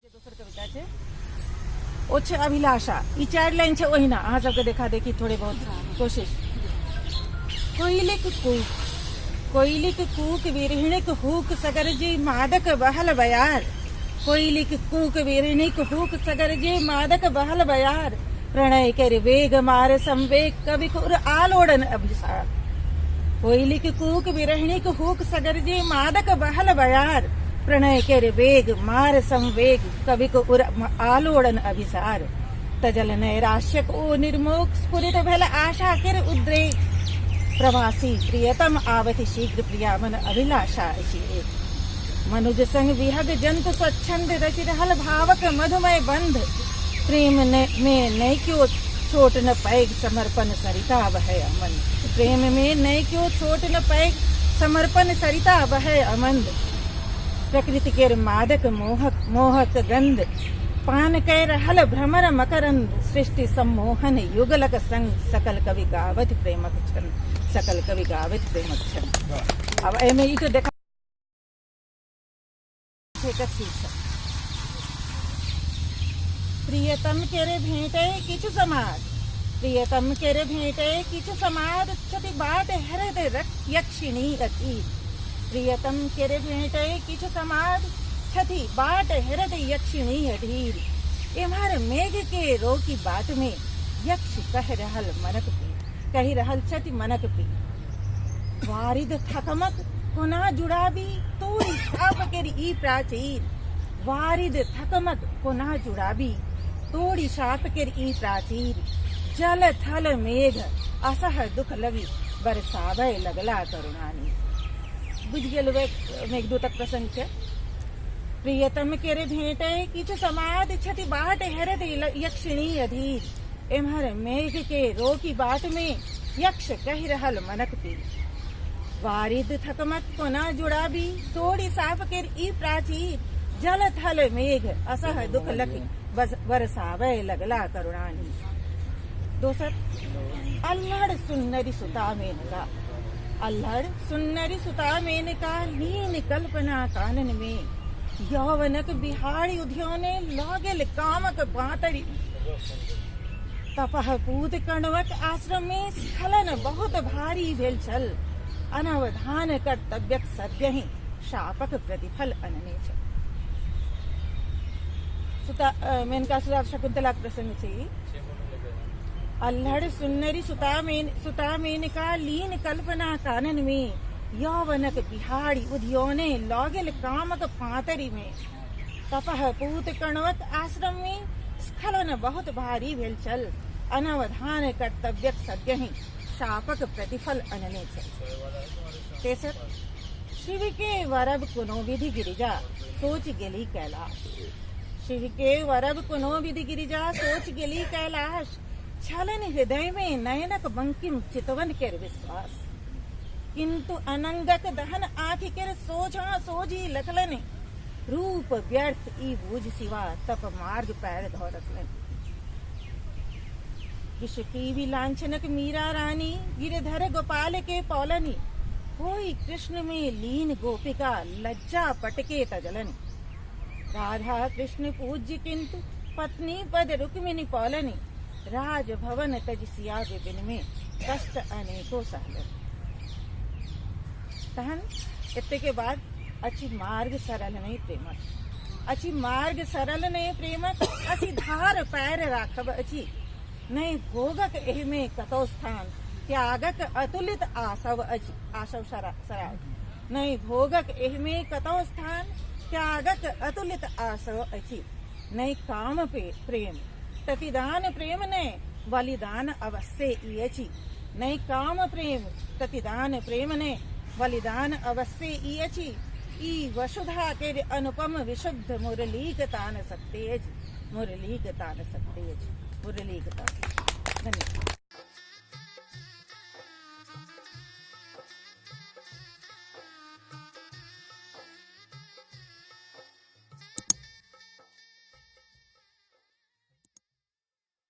दोसर कविता छे ओ छे अभिलाषा। ई 4 लाइन छे ओहिना अहाँ सबके देखा देखी थोड़े बहुत कोशिश। कोयलिक कूक विरहिणिक हूक सगर जी मादक बहल बयार। कोयलिक कूक विरहिणिक हूक सगर जी मादक बहल बयार। प्रणय कर वेग मार संवेग कवि खुर आलोड़न अभिसार। कोयलिक कूक विरहिणिक हूक सगर जी मादक बहल बयार। प्रणय कर वेग मार संवेग कवि को आलोड़न अभिसार। तजल नैराश्य को निर्मोक स्फुरित भल आशा कर उद्रेक। प्रवासी प्रियतम आवति शीघ्र प्रियामन अभिलाषा एक। मनुज संग विहग जंतु स्वच्छंद रचि रहल भावक मधुमय बंध। प्रेम में नय क्यों छोट न पैग समर्पण सरिता बह अमन। प्रेम में नय क्यों छोट न पैग समर्पण सरिता बह अमंद। प्रकृति के मादक मोहक गंध पान कै रहल भ्रमर मकरंद। सृष्टि सम्मोहन युगलक संग सकल कवि गावत प्रेमक छंद। सकल कवि गावत प्रेमक छंद। अब एमे ई तो देखा प्रियतम केरे भेंटे किछु समाद। प्रियतम केरे भेंटे किछु समाद छति बाट हरद यक्षिणी अतीत। प्रियतम केरे भेंटे किछु समाद छति बाट हरद यक्षिणी अधीर। इम्हर मेघ के रोकी बात में यक्ष कह रहल छति मनक पी। वारिद थकमक पुनः जुड़ाबी तोड़ी साप केरी ई प्राचीर। वारिद थकमक पुनः जुड़ाबी तोड़ी साप केरी ई प्राचीर। जल थल मेघ असह दुख लगी बरसावे लगला करुणानी। बुझ गेल मेघदूतक प्रसंग छे। प्रियतम केरे भेंटे किछु समाद छति बाट हरद यक्षिणी अधीर। इम्हर मेघ के रोकी बात में यक्ष कह रहल मनक पी। वारिद थकमक पुनः जुड़ाबी तोड़ी साप केर ई प्राचीर। जल थल मेघ असह दुख लखी बरसावे लगला करुणानी। दोसर अल्हड़ सुन्नरी सुता मेनका। अल्हड़ सुन्नरी सुता मेनका लीन कल्पना कानन में। यौवनक बिहारी उद्योने लागल कामक बातरी। तपह पूत कण्वक आश्रम में स्खलन बहुत भारी भेल छल। अनवधान कर्तव्यक सद्य ही शापक प्रतिफल अनने छल। मेनका सुधा शकुंतला प्रसंग छे। अल्हड़ सुन्नरी सुता मेनका लीन कल्पना कानन में। यौवनक बिहारी उद्योने लागल कामक पातरी में। तपह पूत कण्वक आश्रम में स्खलन बहुत भारी भेल छल। अनवधान कर्तव्यक सद्य ही शापक प्रतिफल अनने छल। तेसर शिव के वरब कुनो विधि गिरिजा सोच गेली कैलाश। शिव के वरब कुनो विधि गिरिजा सोच गेली कैलाश। छलन हृदय में नयनक बंकिम चितवन केर विश्वास। किंतु अनंगक दहन आँखि केर सोझा सोझी लखलन। रूप व्यर्थ ई बूझ सिवा तप मार्ग पैर धो रखलन। विश्व की भी लांछनक मीरा रानी गिरधर गोपाल के पौलनी। होई कृष्ण में लीन गोपिका लज्जा पटके तजलन। राधा कृष्ण पूज्य किंतु पत्नी पद रुक्मिणी पौलनी। राज भवन तज सिया विपिन में कष्ट अनेको सहलन। तहन इतने के बाद अच्छी मार्ग सरल नहीं प्रेमक। अच्छी मार्ग सरल नहीं प्रेमक असी धार पैर राखब अच्छी। नहीं भोगक एहि में कतो स्थान त्यागक अतुलित आसव अच्छी। आसव सराव नहीं भोगक एहि में कतो स्थान त्यागक अतुलित आसव अच्छी। नहीं काम पे प्रेम ततिदान प्रेम ने बलिदान अवश्य इयछि। नहीं काम प्रेम ततिदान प्रेम ने बलिदान अवश्य इयछि। ई वसुधा के अनुपम विशुद्ध मुरलीक तान सकते मुरलीक तान सकते मुरलीक तान। धन्यवाद।